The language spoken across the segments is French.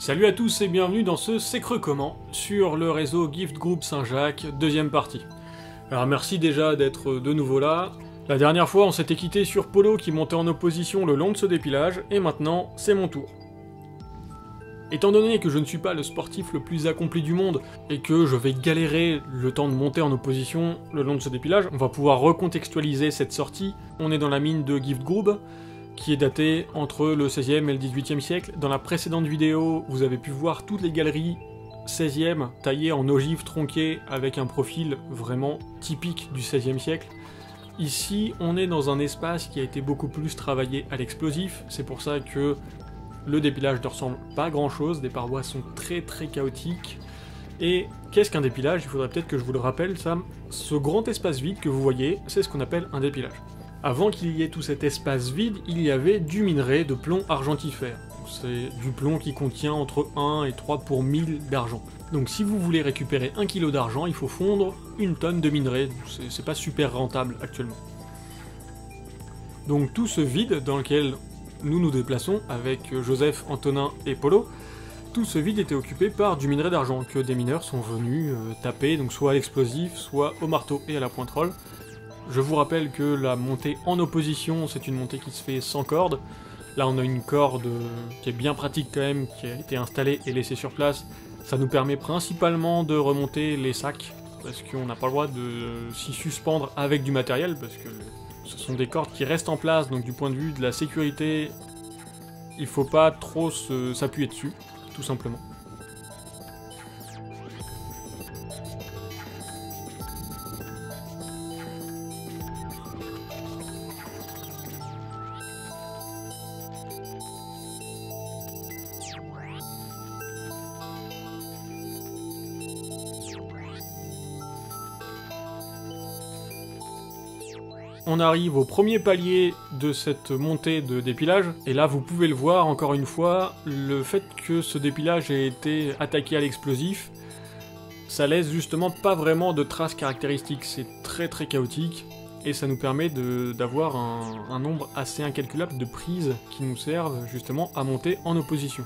Salut à tous et bienvenue dans ce C'est Creux Comment, sur le réseau Gift Group Saint-Jacques, deuxième partie. Alors merci déjà d'être de nouveau là. La dernière fois on s'était quitté sur Polo qui montait en opposition le long de ce dépilage, et maintenant c'est mon tour. Étant donné que je ne suis pas le sportif le plus accompli du monde, et que je vais galérer le temps de monter en opposition le long de ce dépilage, on va pouvoir recontextualiser cette sortie. On est dans la mine de Gift Group, qui est datée entre le 16e et le 18e siècle. Dans la précédente vidéo, vous avez pu voir toutes les galeries 16e taillées en ogive tronquée avec un profil vraiment typique du 16e siècle. Ici, on est dans un espace qui a été beaucoup plus travaillé à l'explosif, c'est pour ça que le dépilage ne ressemble pas à grand chose, des parois sont très chaotiques. Et qu'est-ce qu'un dépilage? Il faudrait peut-être que je vous le rappelle ça. Ce grand espace vide que vous voyez, c'est ce qu'on appelle un dépilage. Avant qu'il y ait tout cet espace vide, il y avait du minerai de plomb argentifère. C'est du plomb qui contient entre 1 et 3 pour 1000 d'argent. Donc si vous voulez récupérer 1 kg d'argent, il faut fondre 1 tonne de minerai. C'est pas super rentable actuellement. Donc tout ce vide dans lequel nous nous déplaçons avec Joseph, Antonin et Polo, tout ce vide était occupé par du minerai d'argent que des mineurs sont venus taper, donc soit à l'explosif, soit au marteau et à la pointerole. Je vous rappelle que la montée en opposition, c'est une montée qui se fait sans corde. Là, on a une corde qui est bien pratique quand même, qui a été installée et laissée sur place. Ça nous permet principalement de remonter les sacs, parce qu'on n'a pas le droit de s'y suspendre avec du matériel, parce que ce sont des cordes qui restent en place, donc du point de vue de la sécurité, il faut pas trop s'appuyer dessus, tout simplement. On arrive au premier palier de cette montée de dépilage, et là vous pouvez le voir encore une fois, le fait que ce dépilage ait été attaqué à l'explosif, ça laisse justement pas vraiment de traces caractéristiques, c'est très chaotique, et ça nous permet d'avoir un nombre assez incalculable de prises qui nous servent justement à monter en opposition.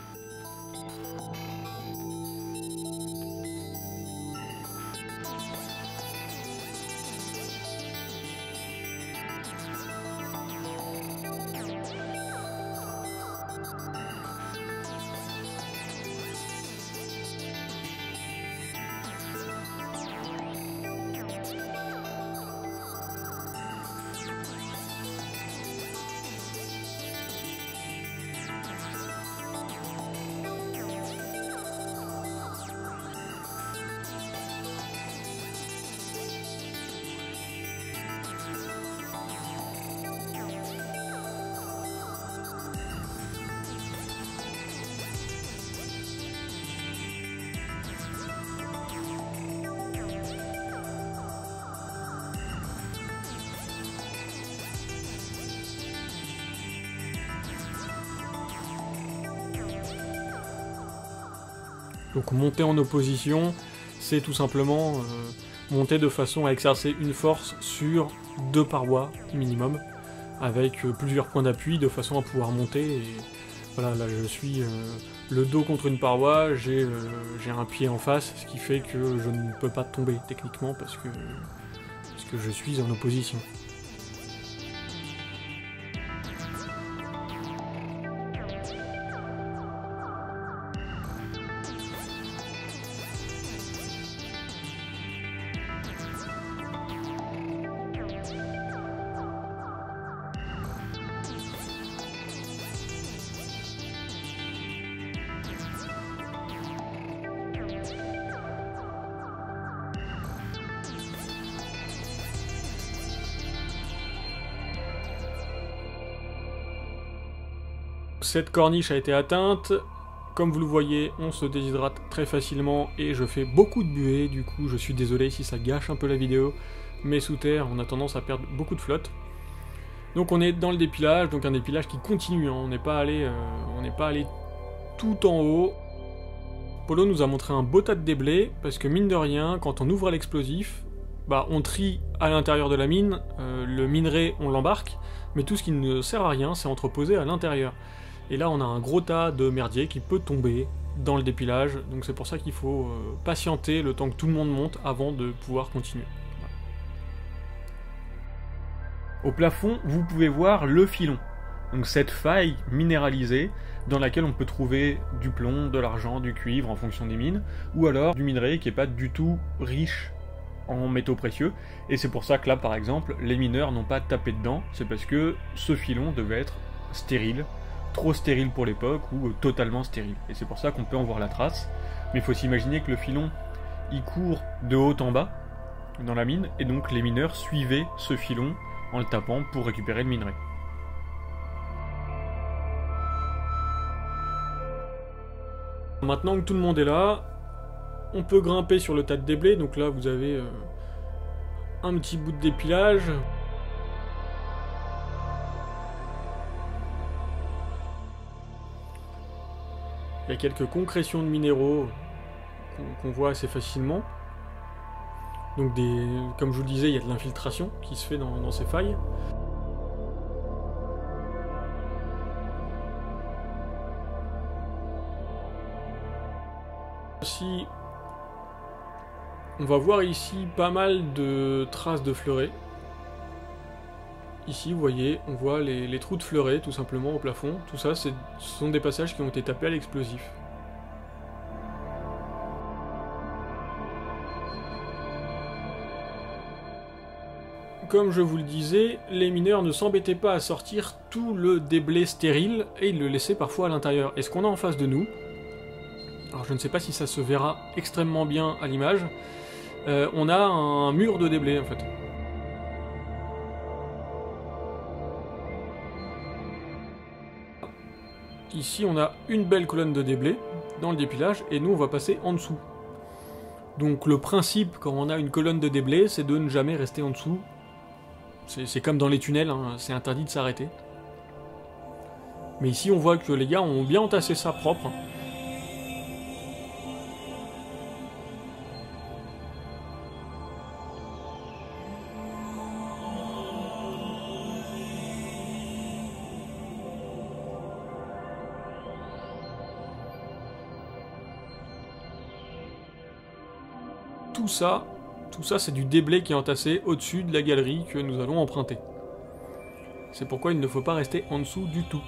Donc monter en opposition, c'est tout simplement monter de façon à exercer une force sur 2 parois minimum, avec plusieurs points d'appui de façon à pouvoir monter. Et voilà, là je suis le dos contre une paroi, j'ai un pied en face, ce qui fait que je ne peux pas tomber techniquement parce que je suis en opposition. Cette corniche a été atteinte, comme vous le voyez, on se déshydrate très facilement et je fais beaucoup de buée, du coup je suis désolé si ça gâche un peu la vidéo, mais sous terre on a tendance à perdre beaucoup de flotte. Donc on est dans le dépilage, donc un dépilage qui continue, hein. On n'est pas allé tout en haut. Polo nous a montré un beau tas de déblais, parce que mine de rien, quand on ouvre l'explosif, bah, on trie à l'intérieur de la mine, le minerai on l'embarque, mais tout ce qui ne sert à rien c'est entreposé à l'intérieur. Et là on a un gros tas de merdier qui peut tomber dans le dépilage, donc c'est pour ça qu'il faut patienter le temps que tout le monde monte avant de pouvoir continuer. Au plafond, vous pouvez voir le filon, donc cette faille minéralisée dans laquelle on peut trouver du plomb, de l'argent, du cuivre en fonction des mines, ou alors du minerai qui n'est pas du tout riche en métaux précieux, et c'est pour ça que là par exemple les mineurs n'ont pas tapé dedans, c'est parce que ce filon devait être stérile, trop stérile pour l'époque, ou totalement stérile, et c'est pour ça qu'on peut en voir la trace, mais il faut s'imaginer que le filon il court de haut en bas dans la mine, et donc les mineurs suivaient ce filon en le tapant pour récupérer le minerai. Maintenant que tout le monde est là, on peut grimper sur le tas de déblais, donc là vous avez un petit bout de dépilage. Il y a quelques concrétions de minéraux qu'on voit assez facilement. Donc comme je vous le disais, il y a de l'infiltration qui se fait dans ces failles. Aussi, on va voir ici pas mal de traces de fleurets. Ici, vous voyez, on voit les trous de fleurets tout simplement au plafond. Tout ça, ce sont des passages qui ont été tapés à l'explosif. Comme je vous le disais, les mineurs ne s'embêtaient pas à sortir tout le déblai stérile et ils le laissaient parfois à l'intérieur. Et ce qu'on a en face de nous, alors je ne sais pas si ça se verra extrêmement bien à l'image, on a un mur de déblai en fait. Ici on a une belle colonne de déblai dans le dépilage et nous on va passer en dessous. Donc le principe quand on a une colonne de déblai, c'est de ne jamais rester en dessous. C'est comme dans les tunnels, hein, c'est interdit de s'arrêter. Mais ici on voit que les gars ont bien entassé ça propre. Tout ça c'est du déblai qui est entassé au-dessus de la galerie que nous allons emprunter. C'est pourquoi il ne faut pas rester en dessous du tout.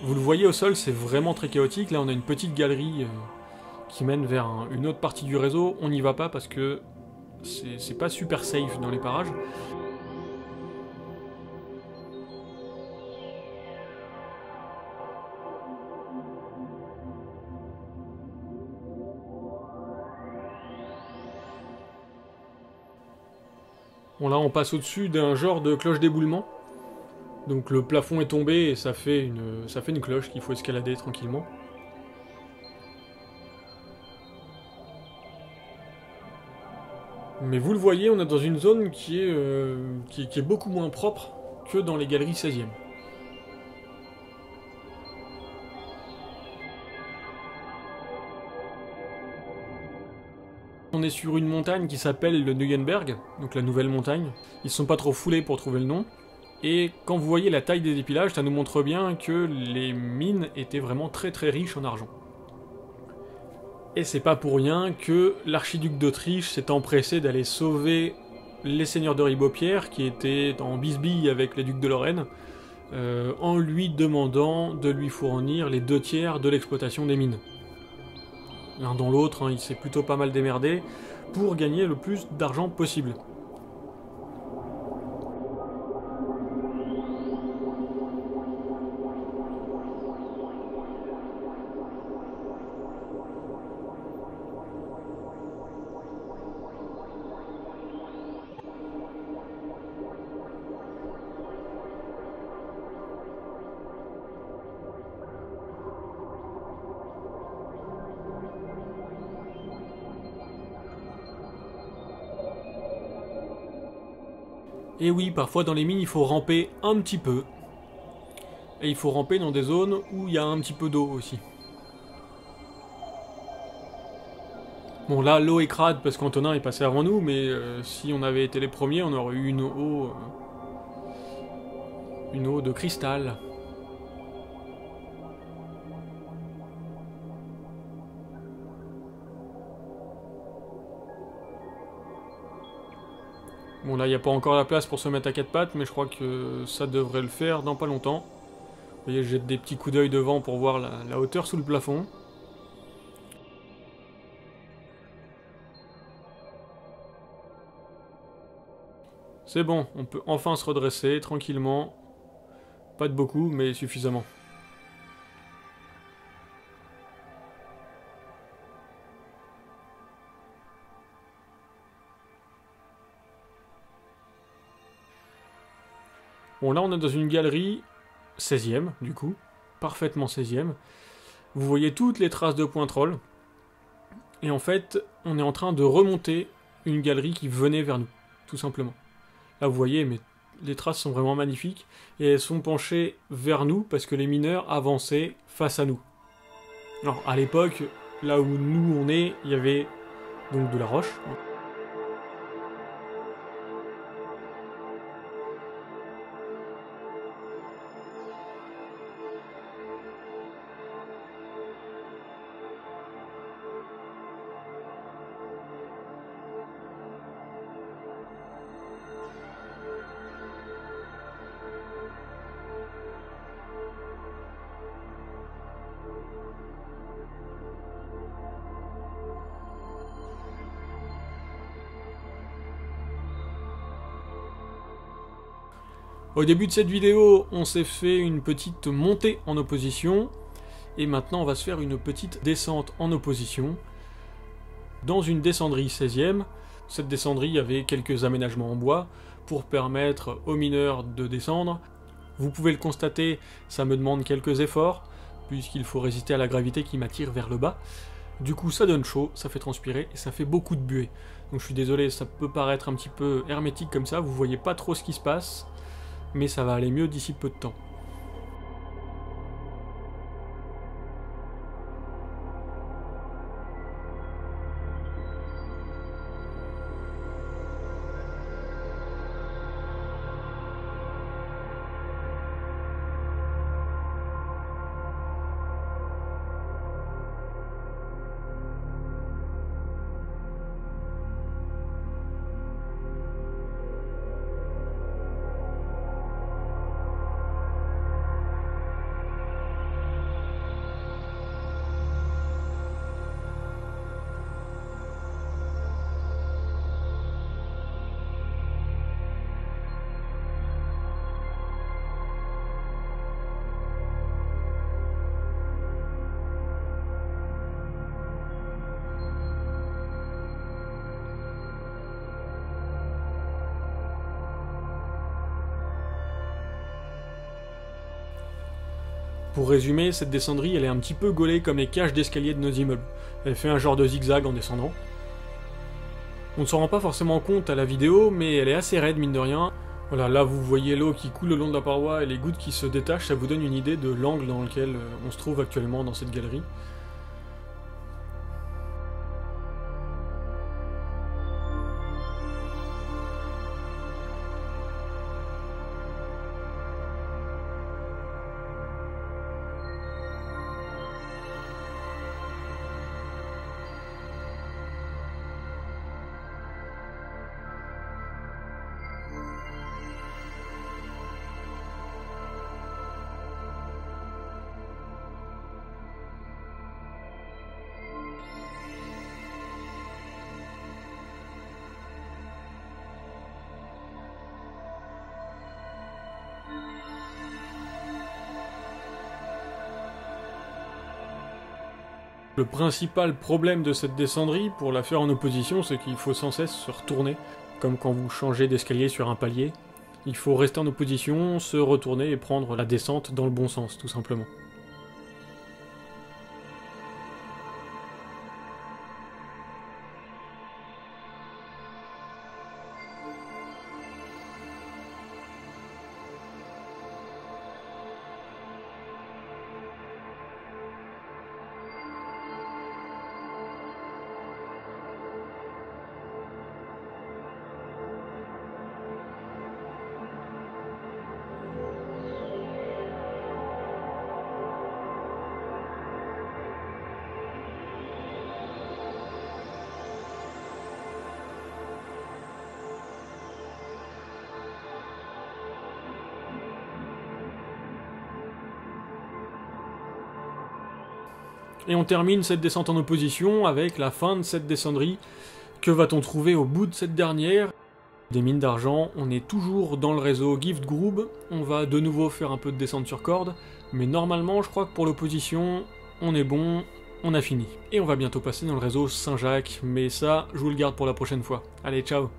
Vous le voyez au sol, c'est vraiment très chaotique. Là on a une petite galerie qui mène vers une autre partie du réseau. On n'y va pas parce que c'est pas super safe dans les parages. Bon là on passe au-dessus d'un genre de cloche d'éboulement. Donc le plafond est tombé et ça fait une cloche qu'il faut escalader tranquillement. Mais vous le voyez, on est dans une zone qui est beaucoup moins propre que dans les galeries 16e. On est sur une montagne qui s'appelle le Neuenberg, donc la nouvelle montagne. Ils sont pas trop foulés pour trouver le nom. Et quand vous voyez la taille des dépilages, ça nous montre bien que les mines étaient vraiment très très riches en argent. Et c'est pas pour rien que l'archiduc d'Autriche s'est empressé d'aller sauver les seigneurs de Ribeaupierre, qui étaient en bisbille avec les ducs de Lorraine, en lui demandant de lui fournir les 2/3 de l'exploitation des mines. L'un dans l'autre, hein, il s'est plutôt pas mal démerdé pour gagner le plus d'argent possible. Et oui, parfois dans les mines, il faut ramper un petit peu. Et il faut ramper dans des zones où il y a un petit peu d'eau aussi. Bon là l'eau est crade parce qu'Antonin est passé avant nous, mais si on avait été les premiers, on aurait eu une eau de cristal. Bon là il n'y a pas encore la place pour se mettre à quatre pattes, mais je crois que ça devrait le faire dans pas longtemps. Vous voyez, je jette des petits coups d'œil devant pour voir la hauteur sous le plafond. C'est bon, on peut enfin se redresser tranquillement. Pas de beaucoup, mais suffisamment. Bon, là on est dans une galerie 16ème, du coup. Parfaitement 16ème. Vous voyez toutes les traces de pointrol. Et en fait, on est en train de remonter une galerie qui venait vers nous, tout simplement. Là vous voyez, mais les traces sont vraiment magnifiques. Et elles sont penchées vers nous parce que les mineurs avançaient face à nous. Alors à l'époque, là où nous on est, il y avait donc de la roche. Au début de cette vidéo, on s'est fait une petite montée en opposition, et maintenant on va se faire une petite descente en opposition, dans une descendrie 16ème. Cette descendrie avait quelques aménagements en bois, pour permettre aux mineurs de descendre. Vous pouvez le constater, ça me demande quelques efforts, puisqu'il faut résister à la gravité qui m'attire vers le bas. Du coup ça donne chaud, ça fait transpirer, et ça fait beaucoup de buée. Donc je suis désolé, ça peut paraître un petit peu hermétique comme ça, vous voyez pas trop ce qui se passe, mais ça va aller mieux d'ici peu de temps. Pour résumer, cette descendrie, elle est un petit peu gaulée comme les cages d'escalier de nos immeubles. Elle fait un genre de zigzag en descendant. On ne s'en rend pas forcément compte à la vidéo, mais elle est assez raide mine de rien. Voilà, là vous voyez l'eau qui coule le long de la paroi et les gouttes qui se détachent, ça vous donne une idée de l'angle dans lequel on se trouve actuellement dans cette galerie. Le principal problème de cette descendrie, pour la faire en opposition, c'est qu'il faut sans cesse se retourner, comme quand vous changez d'escalier sur un palier. Il faut rester en opposition, se retourner et prendre la descente dans le bon sens, tout simplement. Et on termine cette descente en opposition avec la fin de cette descendrie. Que va-t-on trouver au bout de cette dernière? Des mines d'argent, on est toujours dans le réseau Gift Group, on va de nouveau faire un peu de descente sur corde, mais normalement je crois que pour l'opposition, on est bon, on a fini. Et on va bientôt passer dans le réseau Saint-Jacques, mais ça, je vous le garde pour la prochaine fois. Allez, ciao!